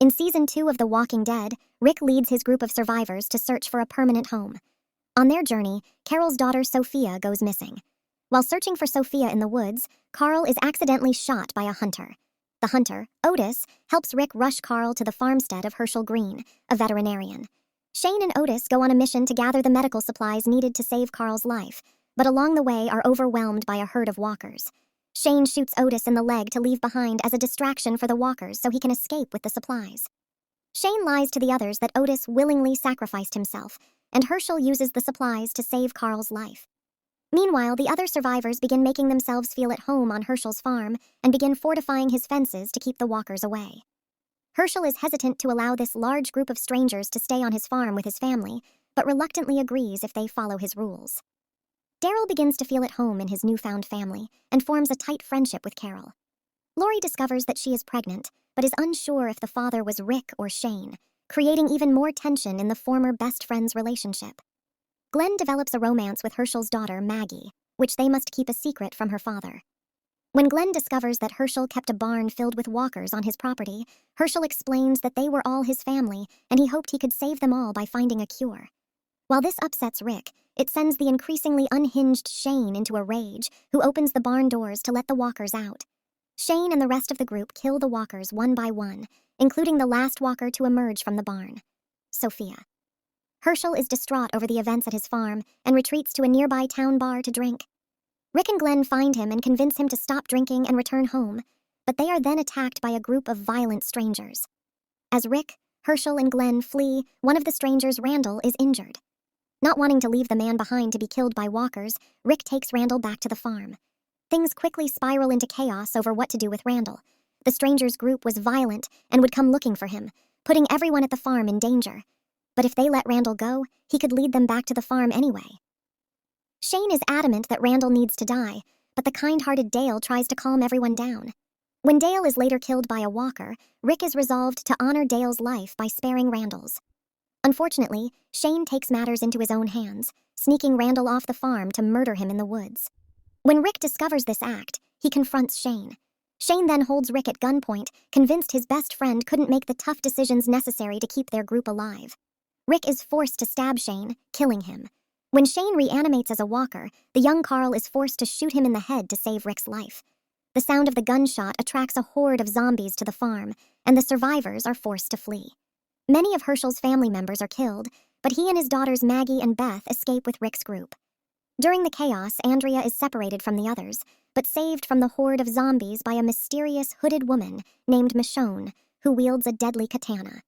In Season 2 of The Walking Dead, Rick leads his group of survivors to search for a permanent home. On their journey, Carol's daughter Sophia goes missing. While searching for Sophia in the woods, Carl is accidentally shot by a hunter. The hunter, Otis, helps Rick rush Carl to the farmstead of Hershel Green, a veterinarian. Shane and Otis go on a mission to gather the medical supplies needed to save Carl's life, but along the way are overwhelmed by a herd of walkers. Shane shoots Otis in the leg to leave behind as a distraction for the walkers so he can escape with the supplies. Shane lies to the others that Otis willingly sacrificed himself, and Hershel uses the supplies to save Carl's life. Meanwhile, the other survivors begin making themselves feel at home on Hershel's farm and begin fortifying his fences to keep the walkers away. Hershel is hesitant to allow this large group of strangers to stay on his farm with his family, but reluctantly agrees if they follow his rules. Daryl begins to feel at home in his newfound family and forms a tight friendship with Carol. Lori discovers that she is pregnant, but is unsure if the father was Rick or Shane, creating even more tension in the former best friends' relationship. Glenn develops a romance with Hershel's daughter, Maggie, which they must keep a secret from her father. When Glenn discovers that Hershel kept a barn filled with walkers on his property, Hershel explains that they were all his family and he hoped he could save them all by finding a cure. While this upsets Rick, it sends the increasingly unhinged Shane into a rage, who opens the barn doors to let the walkers out. Shane and the rest of the group kill the walkers one by one, including the last walker to emerge from the barn, Sophia. Hershel is distraught over the events at his farm and retreats to a nearby town bar to drink. Rick and Glenn find him and convince him to stop drinking and return home, but they are then attacked by a group of violent strangers. As Rick, Hershel, and Glenn flee, one of the strangers, Randall, is injured. Not wanting to leave the man behind to be killed by walkers, Rick takes Randall back to the farm. Things quickly spiral into chaos over what to do with Randall. The strangers' group was violent and would come looking for him, putting everyone at the farm in danger. But if they let Randall go, he could lead them back to the farm anyway. Shane is adamant that Randall needs to die, but the kind-hearted Dale tries to calm everyone down. When Dale is later killed by a walker, Rick is resolved to honor Dale's life by sparing Randall's. Unfortunately, Shane takes matters into his own hands, sneaking Randall off the farm to murder him in the woods. When Rick discovers this act, he confronts Shane. Shane then holds Rick at gunpoint, convinced his best friend couldn't make the tough decisions necessary to keep their group alive. Rick is forced to stab Shane, killing him. When Shane reanimates as a walker, the young Carl is forced to shoot him in the head to save Rick's life. The sound of the gunshot attracts a horde of zombies to the farm, and the survivors are forced to flee. Many of Hershel's family members are killed, but he and his daughters Maggie and Beth escape with Rick's group. During the chaos, Andrea is separated from the others, but saved from the horde of zombies by a mysterious hooded woman named Michonne, who wields a deadly katana.